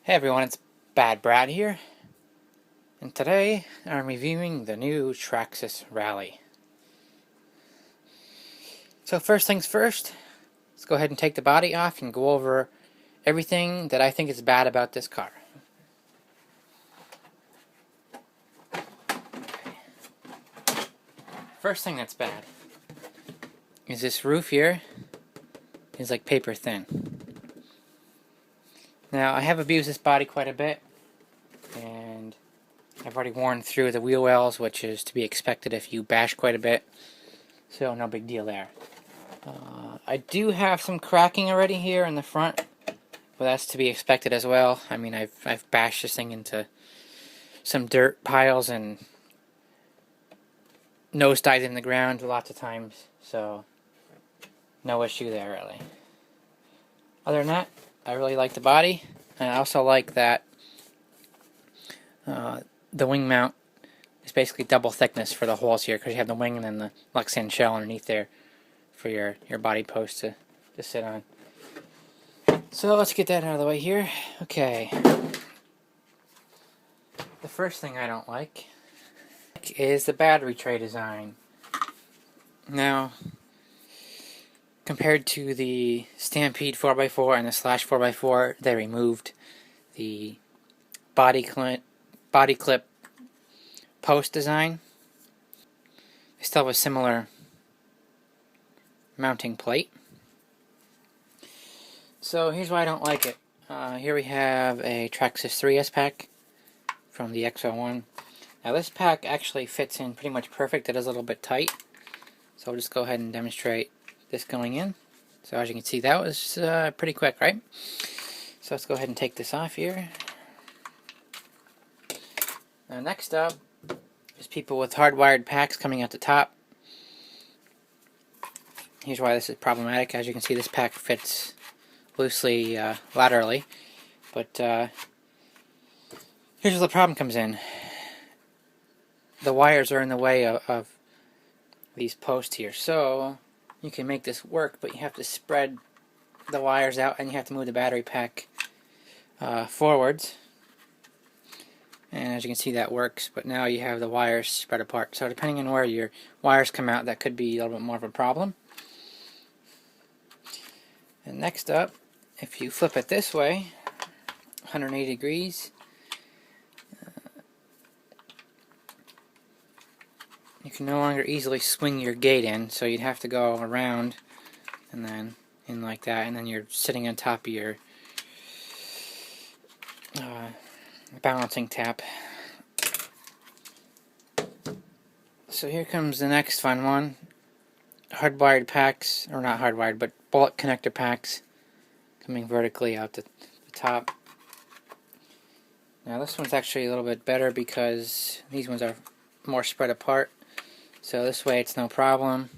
Hey everyone, it's Bad Brad here, and today I'm reviewing the new Traxxas Rally. So first things first, let's go ahead and take the body off and go over everything that I think is bad about this car. First thing that's bad is this roof here is like paper thin. Now I have abused this body quite a bit, and I've already worn through the wheel wells, which is to be expected if you bash quite a bit, so no big deal there. I do have some cracking already here in the front, but that's to be expected as well. I mean, I've bashed this thing into some dirt piles and nosedived in the ground lots of times, so no issue there really. Other than that, I really like the body, and I also like that the wing mount is basically double thickness for the holes here, because you have the wing and then the Lexan shell underneath there for your body post to sit on. So let's get that out of the way here. Okay. The first thing I don't like is the battery tray design. Now, compared to the Stampede 4x4 and the Slash 4x4, they removed the body clip post design. They still have a similar mounting plate. So here's why I don't like it. Here we have a Traxxas 3S pack from the X01. Now this pack actually fits in pretty much perfect. It is a little bit tight. So I'll just go ahead and demonstrate this going in. So as you can see, that was pretty quick, right? So let's go ahead and take this off here. Now next up is people with hardwired packs coming out the top. Here's why this is problematic. As you can see, this pack fits loosely laterally, but here's where the problem comes in. The wires are in the way of these posts here, so you can make this work, but you have to spread the wires out and you have to move the battery pack forwards. And as you can see, that works, but now you have the wires spread apart. So depending on where your wires come out, that could be a little bit more of a problem. And next up, if you flip it this way, 180 degrees, you can no longer easily swing your gate in, so you'd have to go around and then in like that, and then you're sitting on top of your balancing tap. So here comes the next fun one. Hardwired packs, or not hardwired, but bullet connector packs coming vertically out the top. Now this one's actually a little bit better because these ones are more spread apart, so this way it's no problem.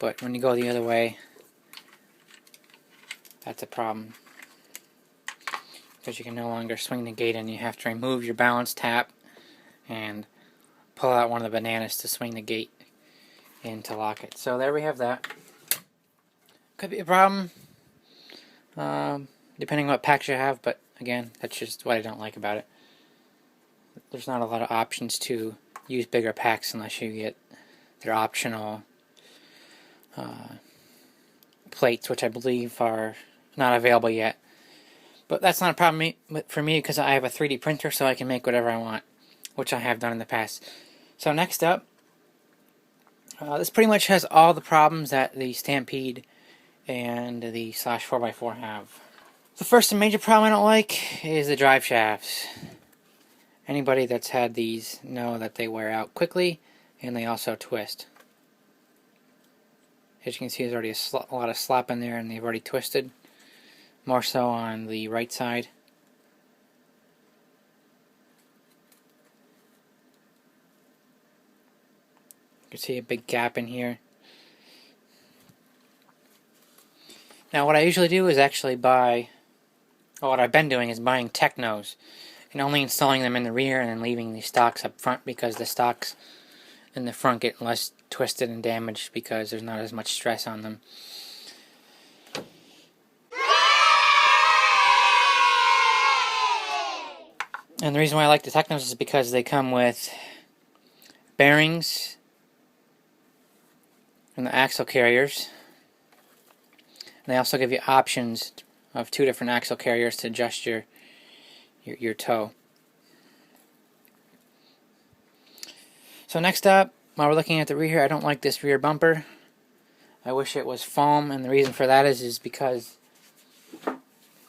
But when you go the other way, that's a problem, because you can no longer swing the gate in. You have to remove your balance tap and pull out one of the bananas to swing the gate in to lock it. So there we have that. Could be a problem depending on what packs you have, but again, that's just what I don't like about it. There's not a lot of options to use bigger packs unless you get their optional plates, which I believe are not available yet. But that's not a problem for me, because I have a 3D printer, so I can make whatever I want, which I have done in the past. So next up, this pretty much has all the problems that the Stampede and the Slash 4x4 have. The first and major problem I don't like is the drive shafts. Anybody that's had these know that they wear out quickly, and they also twist. As you can see, there's already a lot of slop in there, and they've already twisted. More so on the right side. You can see a big gap in here. Now what I usually do is actually buy, or what I've been doing is buying Technos and only installing them in the rear and then leaving the stocks up front, because the stocks in the front get less twisted and damaged because there's not as much stress on them. And the reason why I like the Technos is because they come with bearings and the axle carriers. And they also give you options of 2 different axle carriers to adjust your toe. So next up, while we're looking at the rear, I don't like this rear bumper. I wish it was foam, and the reason for that is because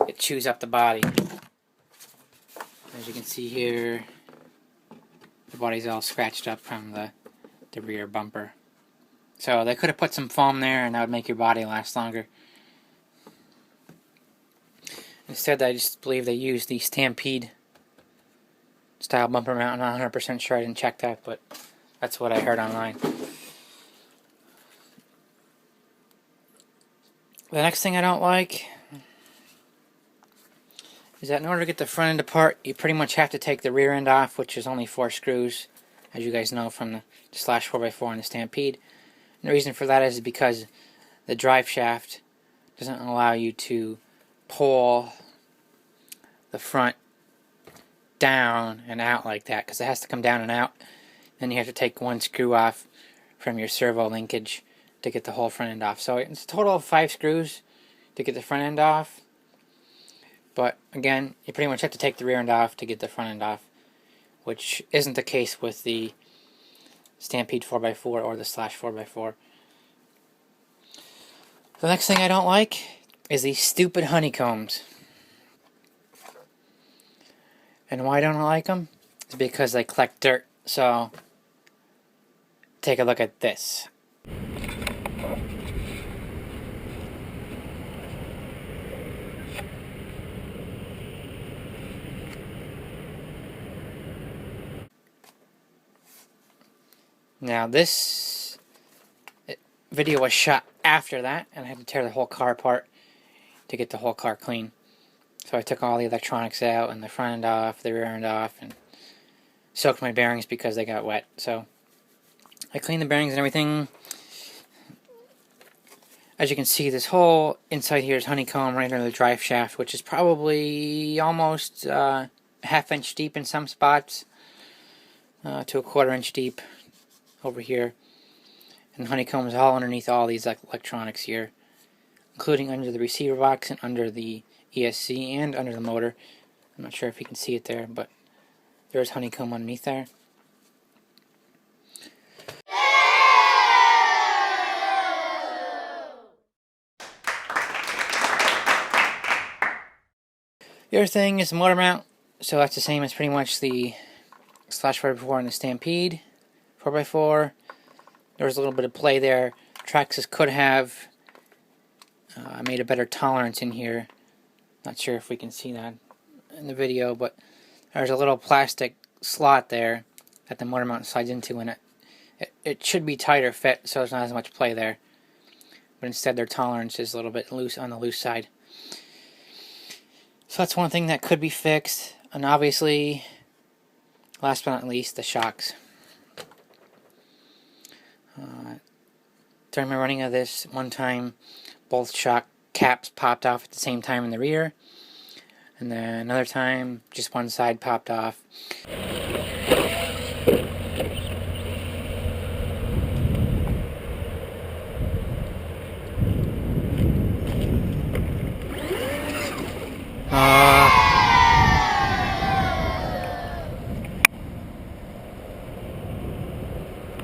it chews up the body. As you can see here, the body's all scratched up from the rear bumper. So they could have put some foam there, and that would make your body last longer. Instead, I just believe they used the Stampede style bumper mount. I'm not 100% sure, I didn't check that, but that's what I heard online. The next thing I don't like is that in order to get the front end apart, you pretty much have to take the rear end off, which is only 4 screws, as you guys know from the Slash 4x4 and the Stampede. And the reason for that is because the drive shaft doesn't allow you to pull the front down and out like that, because it has to come down and out. Then you have to take 1 screw off from your servo linkage to get the whole front end off. So it's a total of 5 screws to get the front end off. But again, you pretty much have to take the rear end off to get the front end off, which isn't the case with the Stampede 4x4 or the Slash 4x4. The next thing I don't like is these stupid honeycombs. And why don't I like them? It's because they collect dirt. So take a look at this. Now this video was shot after that, and I had to tear the whole car apart to get the whole car clean. So I took all the electronics out, and the front end off, the rear end off, and soaked my bearings because they got wet. So I cleaned the bearings and everything. As you can see, this whole inside here is honeycomb right under the drive shaft, which is probably almost a ½ inch deep in some spots, to a 1/4 inch deep over here. And honeycomb is all underneath all these electronics here, including under the receiver box and under the ESC and under the motor. I'm not sure if you can see it there, but there's honeycomb underneath there. The other thing is the motor mount. So that's the same as pretty much the Slash 4x4 and the Stampede 4x4. There was a little bit of play there. Traxxas could have made a better tolerance in here. Not sure if we can see that in the video, but there's a little plastic slot there that the motor mount slides into, and it should be tighter fit, so there's not as much play there. But instead, their tolerance is a little bit loose on the loose side. So that's one thing that could be fixed. And obviously, last but not least, the shocks. During my running of this, one time both shock caps popped off at the same time in the rear, and then another time just one side popped off.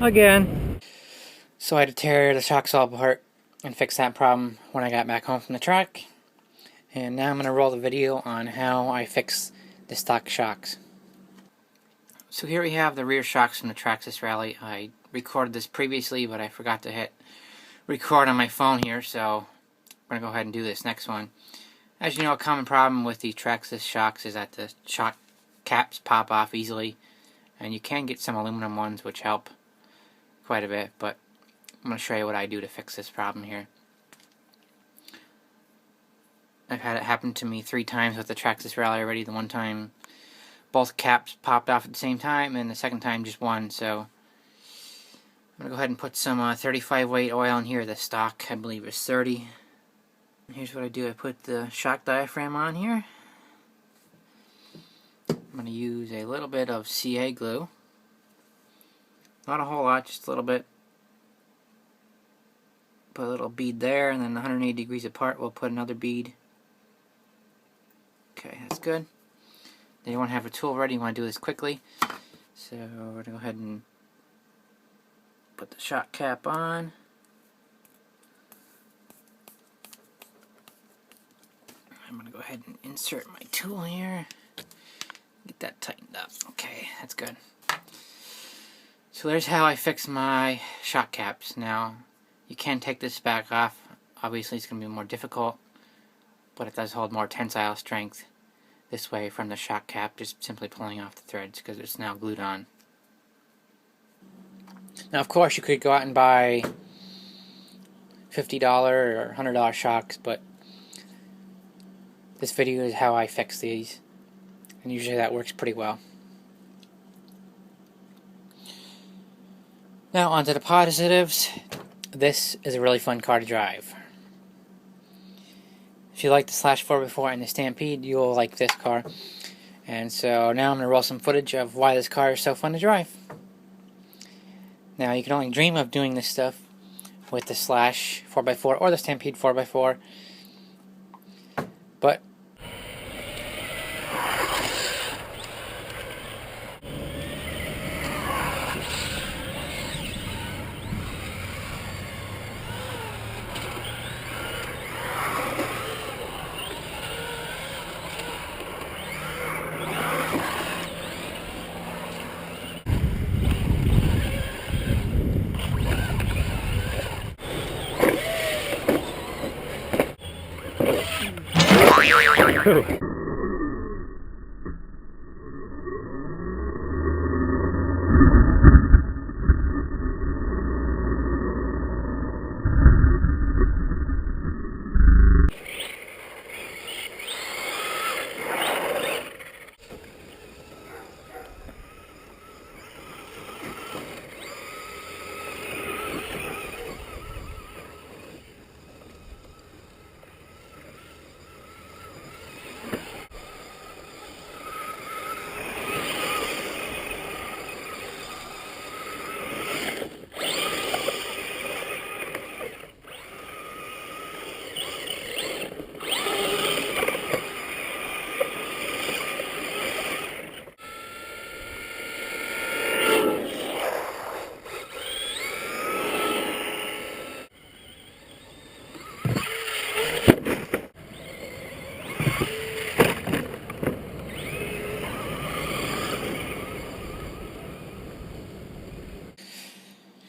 Again. So I had to tear the shocks all apart and fix that problem when I got back home from the track. And now I'm going to roll the video on how I fix the stock shocks. So here we have the rear shocks from the Traxxas Rally. I recorded this previously, but I forgot to hit record on my phone here, so I'm going to go ahead and do this next one. As you know, a common problem with the Traxxas shocks is that the shock caps pop off easily, and you can get some aluminum ones which help quite a bit, but I'm going to show you what I do to fix this problem here. I've had it happen to me 3 times with the Traxxas Rally already. The one time both caps popped off at the same time, and the second time just one. So I'm going to go ahead and put some 35 weight oil in here. The stock, I believe, is 30. Here's what I do. I put the shock diaphragm on here. I'm going to use a little bit of CA glue. Not a whole lot, just a little bit. Put a little bead there, and then 180 degrees apart we'll put another bead. Okay, that's good. Then you want to have a tool ready, you want to do this quickly. So we're going to go ahead and put the shock cap on. I'm going to go ahead and insert my tool here. Get that tightened up. Okay, that's good. So there's how I fix my shock caps. Now, you can take this back off. Obviously it's going to be more difficult, but it does hold more tensile strength this way from the shock cap, just simply pulling off the threads because it's now glued on. Now of course you could go out and buy $50 or $100 shocks, but this video is how I fix these, and usually that works pretty well. Now onto the positives. This is a really fun car to drive. If you like the Slash 4x4 and the Stampede, you'll like this car. And so now I'm going to roll some footage of why this car is so fun to drive. Now you can only dream of doing this stuff with the Slash 4x4 or the Stampede 4x4. But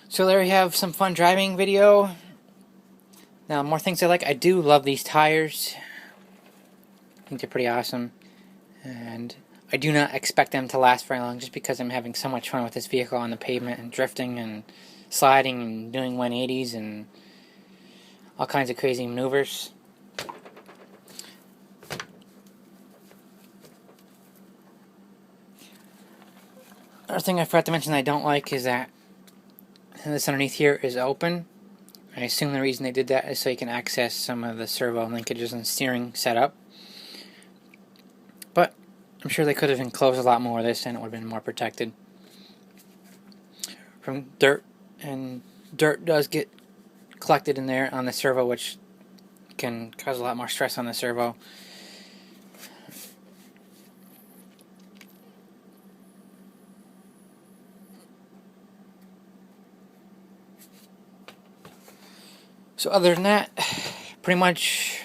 so there we have some fun driving video. Now, more things I like. I do love these tires. I think they're pretty awesome. And I do not expect them to last very long just because I'm having so much fun with this vehicle on the pavement and drifting and sliding and doing 180s and all kinds of crazy maneuvers. Another thing I forgot to mention that I don't like is that this underneath here is open. I assume the reason they did that is so you can access some of the servo linkages and steering setup. But I'm sure they could have enclosed a lot more of this and it would have been more protected from dirt, and dirt does get collected in there on the servo, which can cause a lot more stress on the servo. So other than that, pretty much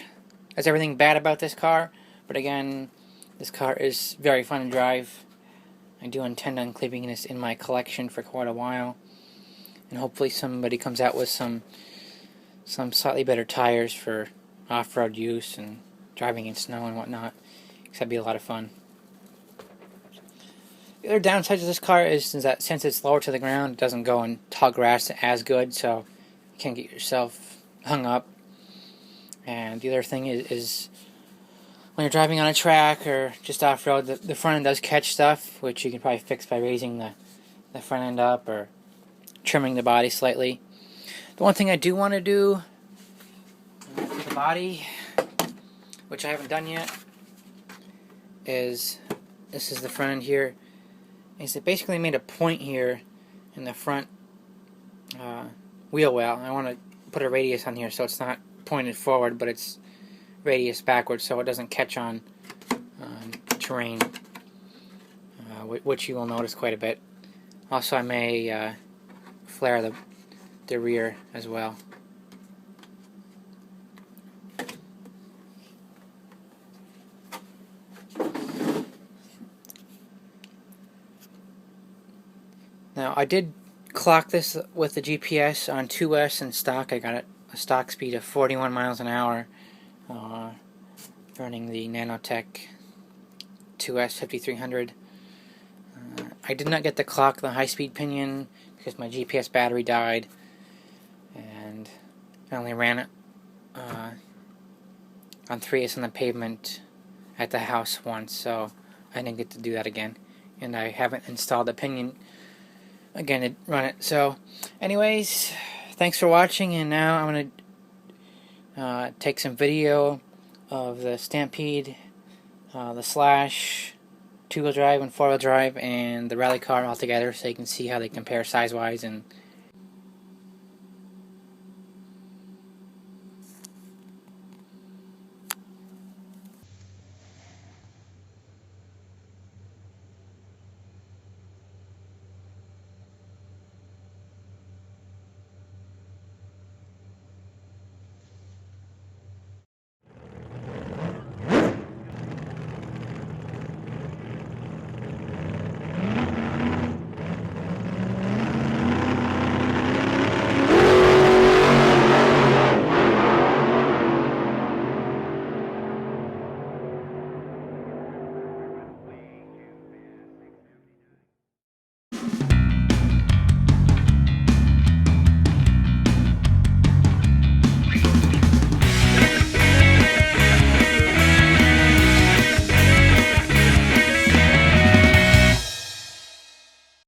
that's everything bad about this car. But again, this car is very fun to drive. I do intend on keeping this in my collection for quite a while. And hopefully somebody comes out with some slightly better tires for off-road use and driving in snow and whatnot. Because that'd be a lot of fun. The other downside of this car is that since it's lower to the ground, it doesn't go in tall grass as good, so you can't get yourself hung up. And the other thing is when you're driving on a track or just off-road, the front end does catch stuff, which you can probably fix by raising the front end up or trimming the body slightly. The one thing I do want to do to the body, which I haven't done yet, is this is the front end here, is it basically made a point here in the front wheel well. I want to put a radius on here so it's not pointed forward, but it's radius backwards so it doesn't catch on terrain, which you will notice quite a bit. Also, I may flare the rear as well. Now, I did clock this with the GPS on 2S in stock. I got it a stock speed of 41 miles an hour, running the Nanotech 2S 5300. I did not get to clock the high-speed pinion because my GPS battery died, and I only ran it on 3S on the pavement at the house once, so I didn't get to do that again. And I haven't installed the pinion again to run it. So, anyways, thanks for watching, and now I'm going to take some video of the Stampede, the Slash, two-wheel drive and four-wheel drive, and the rally car all together so you can see how they compare size-wise and